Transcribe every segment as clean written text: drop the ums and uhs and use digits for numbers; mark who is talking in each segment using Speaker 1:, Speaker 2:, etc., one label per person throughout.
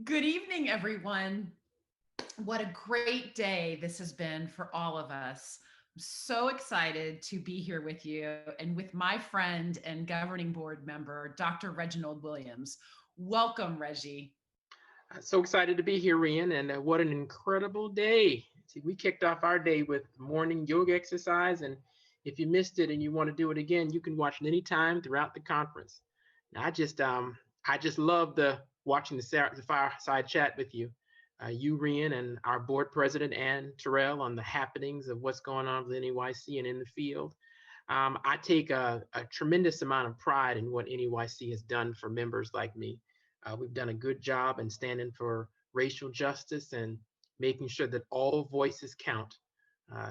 Speaker 1: Good evening, everyone. What a great day this has been for all of us. I'm so excited to be here with you and with my friend and governing board member, Dr. Reginald Williams. Welcome, Reggie.
Speaker 2: So excited to be here, Rhian, and what an incredible day. See, we kicked off our day with morning yoga exercise, and if you missed it and you want to do it again, you can watch it anytime throughout the conference. Now, I just love the watching the fireside chat with you, you, Rhian, and our board president, Ann Terrell, on the happenings of what's going on with NAEYC and in the field. I take a tremendous amount of pride in what NAEYC has done for members like me. We've done a good job in standing for racial justice and making sure that all voices count.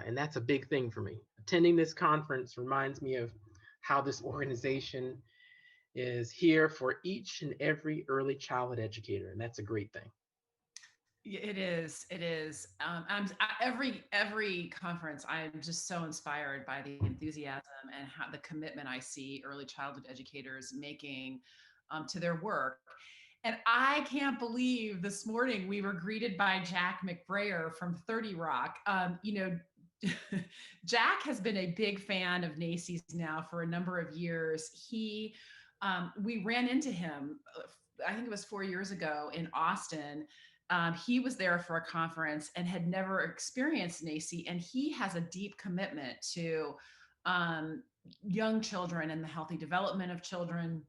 Speaker 2: And that's a big thing for me. Attending this conference reminds me of how this organization is here for each and every early childhood educator, and that's a great thing.
Speaker 1: It is. It is. Every conference, I'm just so inspired by the enthusiasm and how the commitment I see early childhood educators making to their work. And I can't believe this morning we were greeted by Jack McBrayer from 30 Rock. Jack has been a big fan of NAEYC's now for a number of years. We ran into him, I think it was 4 years ago in Austin. He was there for a conference and had never experienced NAEYC, and he has a deep commitment to young children and the healthy development of children,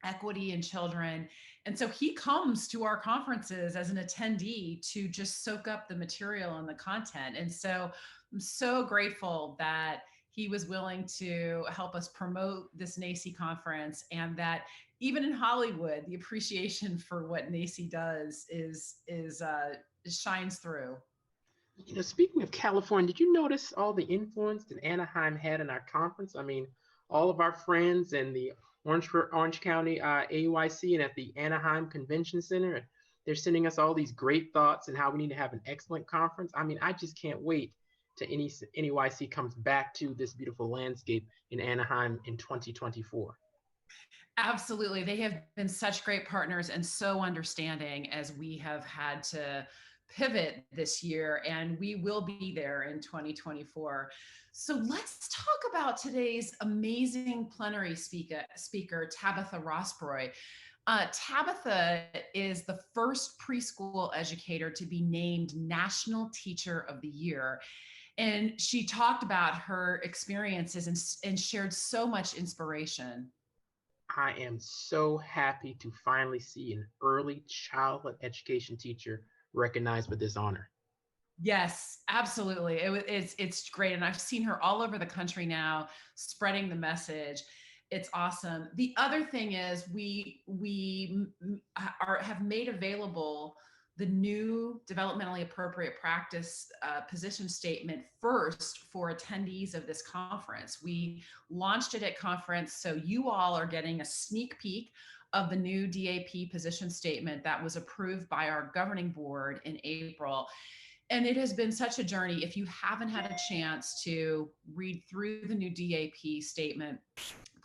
Speaker 1: equity in children. And so he comes to our conferences as an attendee to just soak up the material and the content. And so I'm so grateful that he was willing to help us promote this NAEYC conference, and that even in Hollywood, the appreciation for what NAEYC does shines through.
Speaker 2: Speaking of California, did you notice all the influence that Anaheim had in our conference? I mean, all of our friends in the Orange County AYC and at the Anaheim Convention Center, they're sending us all these great thoughts and how we need to have an excellent conference. I mean, I just can't wait to NAEYC comes back to this beautiful landscape in Anaheim in 2024.
Speaker 1: Absolutely. They have been such great partners and so understanding as we have had to pivot this year, and we will be there in 2024. So let's talk about today's amazing plenary speaker Tabitha Rossbroy. Tabitha is the first preschool educator to be named National Teacher of the Year. And she talked about her experiences and shared so much inspiration.
Speaker 2: I am so happy to finally see an early childhood education teacher recognized with this honor.
Speaker 1: Yes, absolutely. It's great. And I've seen her all over the country now spreading the message. It's awesome. The other thing is have made available the new developmentally appropriate practice position statement first for attendees of this conference. We launched it at conference, so you all are getting a sneak peek of the new DAP position statement that was approved by our governing board in April. And it has been such a journey. If you haven't had a chance to read through the new DAP statement,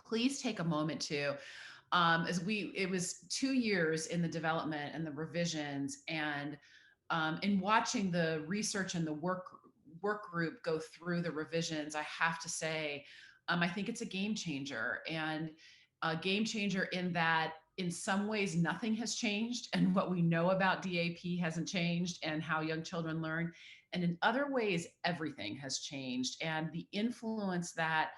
Speaker 1: please take a moment to. It was 2 years in the development and the revisions, and in watching the research and the work group go through the revisions, I have to say, I think it's a game changer, and a game changer in that in some ways nothing has changed, and what we know about DAP hasn't changed, and how young children learn. And in other ways, everything has changed, and the influence that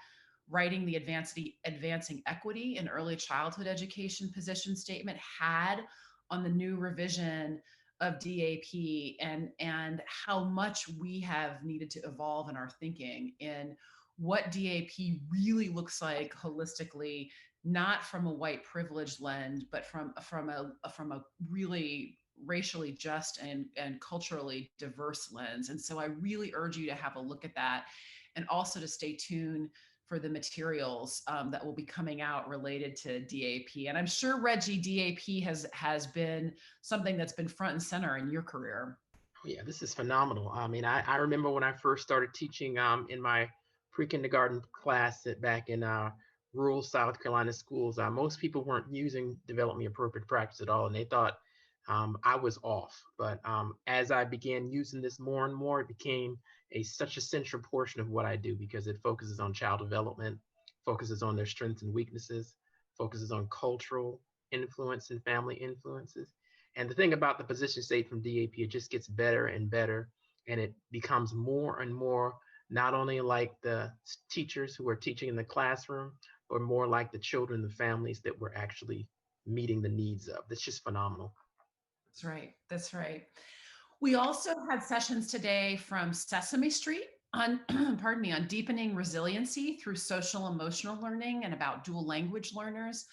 Speaker 1: writing the advancing equity in early childhood education position statement had on the new revision of DAP, and how much we have needed to evolve in our thinking in what DAP really looks like holistically, not from a white privilege lens, but from a really racially just and culturally diverse lens. And so I really urge you to have a look at that, and also to stay tuned for the materials that will be coming out related to DAP. And I'm sure, Reggie, DAP has been something that's been front and center in your career.
Speaker 2: Oh, yeah, this is phenomenal. I mean, I remember when I first started teaching in my pre-kindergarten class back in rural South Carolina schools, most people weren't using development appropriate practice at all. And they thought I was off. But as I began using this more and more, it became such a central portion of what I do because it focuses on child development, focuses on their strengths and weaknesses, focuses on cultural influence and family influences. And the thing about the position state from DAP, it just gets better and better, and it becomes more and more not only like the teachers who are teaching in the classroom, but more like the children, the families that we're actually meeting the needs of. That's just phenomenal.
Speaker 1: That's right. That's right. We also had sessions today from Sesame Street on, pardon me, on deepening resiliency through social emotional learning and about dual language learners.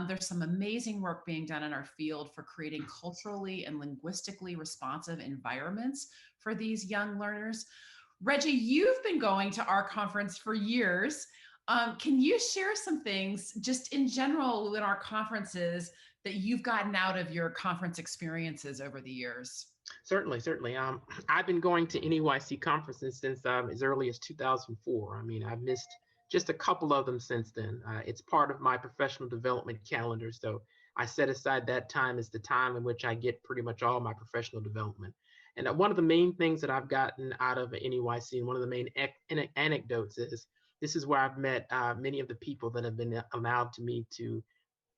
Speaker 1: There's some amazing work being done in our field for creating culturally and linguistically responsive environments for these young learners. Reggie, you've been going to our conference for years. Can you share some things just in general in our conferences that you've gotten out of your conference experiences over the years?
Speaker 2: Certainly, certainly. I've been going to NAEYC conferences since as early as 2004. I mean, I've missed just a couple of them since then. It's part of my professional development calendar. So I set aside that time as the time in which I get pretty much all my professional development. And one of the main things that I've gotten out of NAEYC, and one of the main anecdotes is this is where I've met many of the people that have been allowed to me to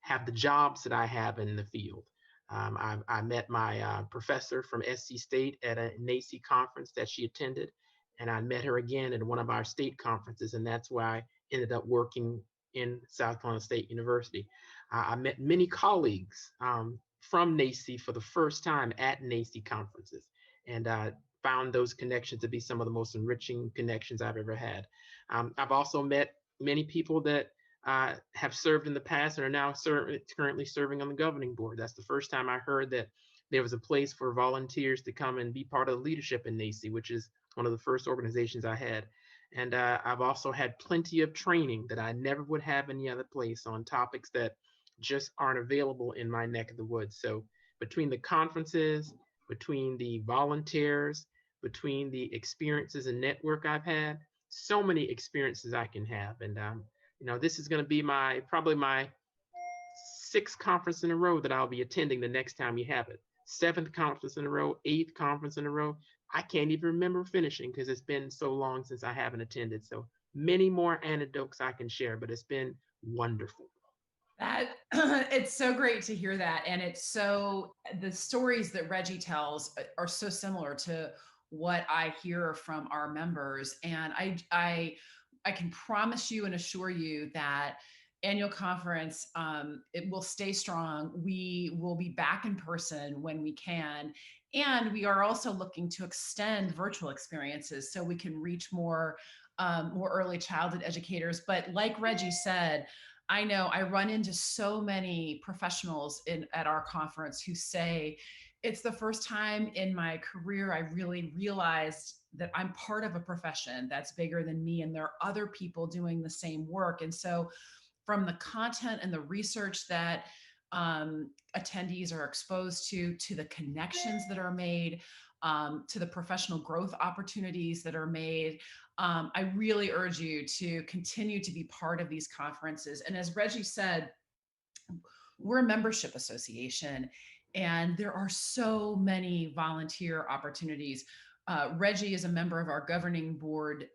Speaker 2: have the jobs that I have in the field. I met my professor from SC State at a NAEYC conference that she attended, and I met her again at one of our state conferences, and that's why I ended up working in South Carolina State University. I met many colleagues from NAEYC for the first time at NAEYC conferences, and found those connections to be some of the most enriching connections I've ever had. I've also met many people that have served in the past and are now currently serving on the governing board. That's the first time I heard that there was a place for volunteers to come and be part of the leadership in NAEYC, which is one of the first organizations I had. And I've also had plenty of training that I never would have any other place on topics that just aren't available in my neck of the woods. So between the conferences, between the volunteers, between the experiences and network I've had, so many experiences I can have. And this is going to be probably my sixth conference in a row that I'll be attending the next time you have it. Seventh conference in a row, eighth conference in a row. I can't even remember finishing because it's been so long since I haven't attended. So many more anecdotes I can share, but it's been wonderful.
Speaker 1: That it's so great to hear that. And the stories that Reggie tells are so similar to what I hear from our members. And I can promise you and assure you that annual conference, it will stay strong. We will be back in person when we can. And we are also looking to extend virtual experiences so we can reach more early childhood educators. But like Reggie said, I know I run into so many professionals at our conference who say, it's the first time in my career I really realized that I'm part of a profession that's bigger than me, and there are other people doing the same work. And so from the content and the research that attendees are exposed to the connections that are made, to the professional growth opportunities that are made, I really urge you to continue to be part of these conferences. And as Reggie said, we're a membership association, and there are so many volunteer opportunities. Reggie is a member of our governing board.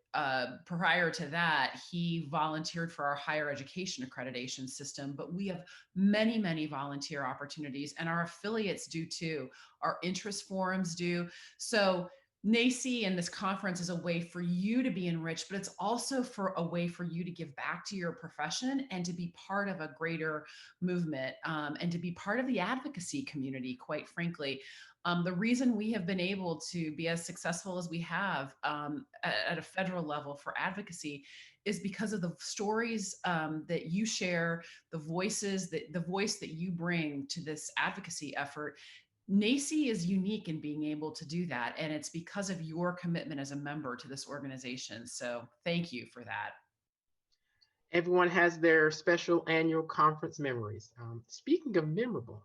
Speaker 1: Prior to that, he volunteered for our higher education accreditation system, but we have many, many volunteer opportunities, and our affiliates do too. Our interest forums do. So NAEYC and this conference is a way for you to be enriched, but it's also a way for you to give back to your profession and to be part of a greater movement, and to be part of the advocacy community, quite frankly. The reason we have been able to be as successful as we have at a federal level for advocacy is because of the stories that you share, the voice that you bring to this advocacy effort. NAEYC is unique in being able to do that, and it's because of your commitment as a member to this organization. So thank you for that.
Speaker 2: Everyone has their special annual conference memories. Speaking of memorable,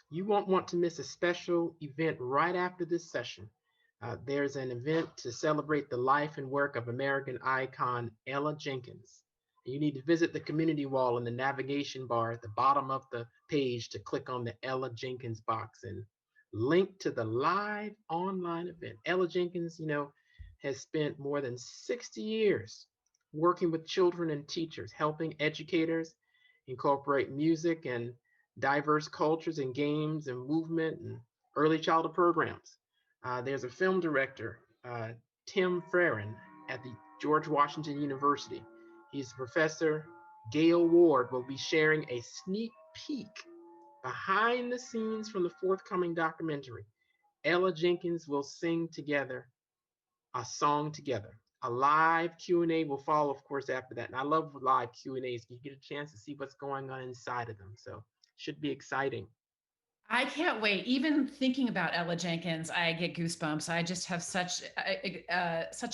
Speaker 2: you won't want to miss a special event right after this session. There's an event to celebrate the life and work of American icon Ella Jenkins. You need to visit the community wall in the navigation bar at the bottom of the page to click on the Ella Jenkins box. And link to the live online event. Ella Jenkins, has spent more than 60 years working with children and teachers, helping educators incorporate music and diverse cultures and games and movement and early childhood programs. There's a film director, Tim Farron, at the George Washington University. He's a professor. Gail Ward will be sharing a sneak peek behind the scenes from the forthcoming documentary. Ella Jenkins will sing together a song together. A live Q&A will follow, of course, after that. And I love live Q&As. You get a chance to see what's going on inside of them. So should be exciting.
Speaker 1: I can't wait. Even thinking about Ella Jenkins, I get goosebumps. I just have such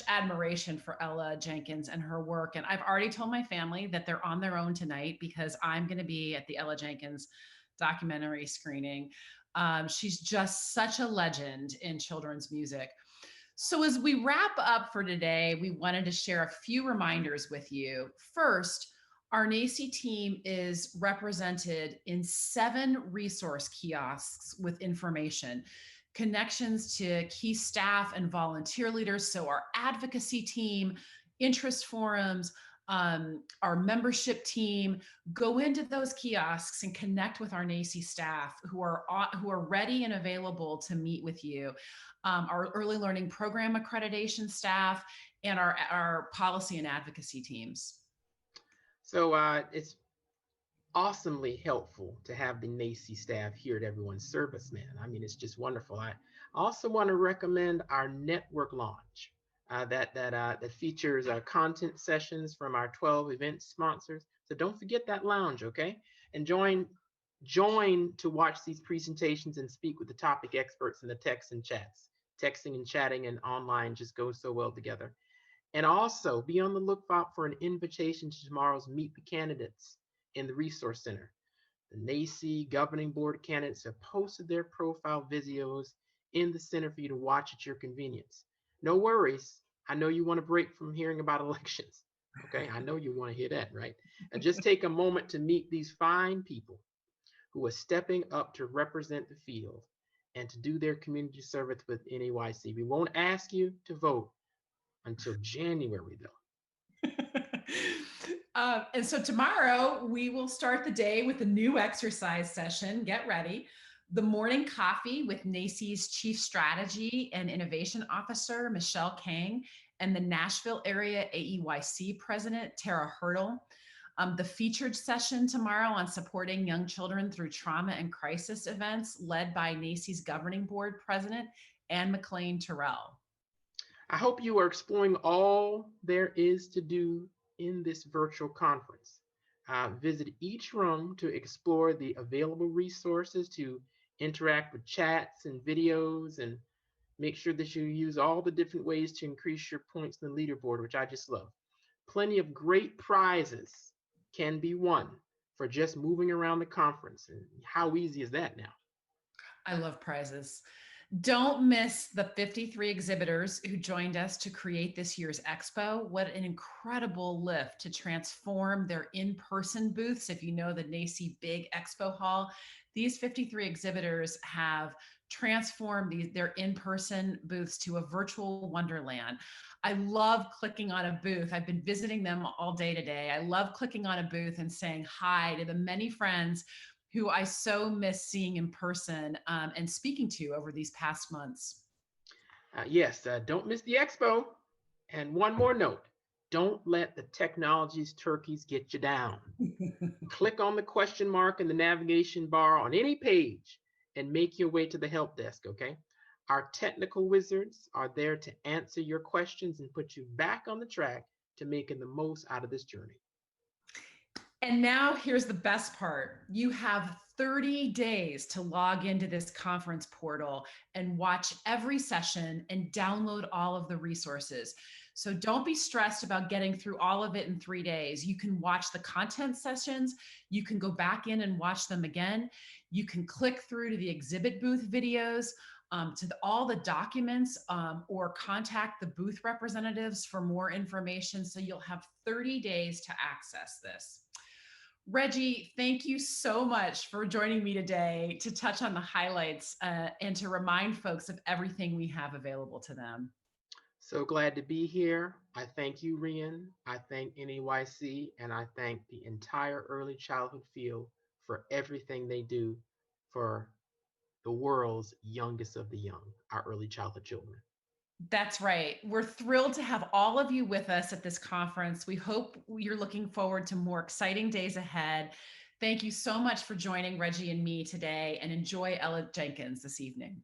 Speaker 1: admiration for Ella Jenkins and her work. And I've already told my family that they're on their own tonight because I'm going to be at the Ella Jenkins documentary screening. She's just such a legend in children's music. So as we wrap up for today, we wanted to share a few reminders with you. First, our NAEYC team is represented in 7 resource kiosks with information, connections to key staff and volunteer leaders. So our advocacy team, interest forums, our membership team, go into those kiosks and connect with our NAEYC staff who are ready and available to meet with you. Our early learning program accreditation staff, and our policy and advocacy teams.
Speaker 2: So it's awesomely helpful to have the NAEYC staff here at Everyone's Service, man. I mean, it's just wonderful. I also want to recommend our network launch that features content sessions from our 12 event sponsors. So don't forget that lounge, okay? And join to watch these presentations and speak with the topic experts in the texts and chats. Texting and chatting and online just goes so well together. And also be on the lookout for an invitation to tomorrow's Meet the Candidates in the Resource Center. The NAEYC Governing Board candidates have posted their profile videos in the center for you to watch at your convenience. No worries. I know you want to break from hearing about elections. Okay, I know you want to hear that, right? And just take a moment to meet these fine people who are stepping up to represent the field and to do their community service with NAEYC. We won't ask you to vote until January, though.
Speaker 1: And so tomorrow we will start the day with a new exercise session. Get ready. The morning coffee with NAEYC's Chief Strategy and Innovation Officer, Michelle Kang, and the Nashville Area AEYC President, Tara Hurdle. The featured session tomorrow on supporting young children through trauma and crisis events, led by NAEYC's Governing Board President, Ann McLean Terrell.
Speaker 2: I hope you are exploring all there is to do in this virtual conference. Visit each room to explore the available resources, to interact with chats and videos, and make sure that you use all the different ways to increase your points in the leaderboard, which I just love. Plenty of great prizes can be won for just moving around the conference. And how easy is that now?
Speaker 1: I love prizes. Don't miss the 53 exhibitors who joined us to create this year's expo. What an incredible lift to transform their in-person booths. If you know the NAEYC Big Expo Hall, these 53 exhibitors have transformed their in-person booths to a virtual wonderland. I love clicking on a booth. I've been visiting them all day today. I love clicking on a booth and saying hi to the many friends who I so miss seeing in person and speaking to over these past months.
Speaker 2: Yes, don't miss the expo. And one more note, don't let the technology's turkeys get you down. Click on the question mark in the navigation bar on any page and make your way to the help desk, okay? Our technical wizards are there to answer your questions and put you back on the track to making the most out of this journey.
Speaker 1: And now here's the best part. You have 30 days to log into this conference portal and watch every session and download all of the resources. So don't be stressed about getting through all of it in 3 days. You can watch the content sessions. You can go back in and watch them again. You can click through to the exhibit booth videos, all the documents, or contact the booth representatives for more information. So you'll have 30 days to access this. Reggie, thank you so much for joining me today to touch on the highlights and to remind folks of everything we have available to them.
Speaker 2: So glad to be here. I thank you, Rhian. I thank NAEYC, and I thank the entire early childhood field for everything they do for the world's youngest of the young, our early childhood children.
Speaker 1: That's right. We're thrilled to have all of you with us at this conference. We hope you're looking forward to more exciting days ahead. Thank you so much for joining Reggie and me today, and enjoy Ella Jenkins this evening.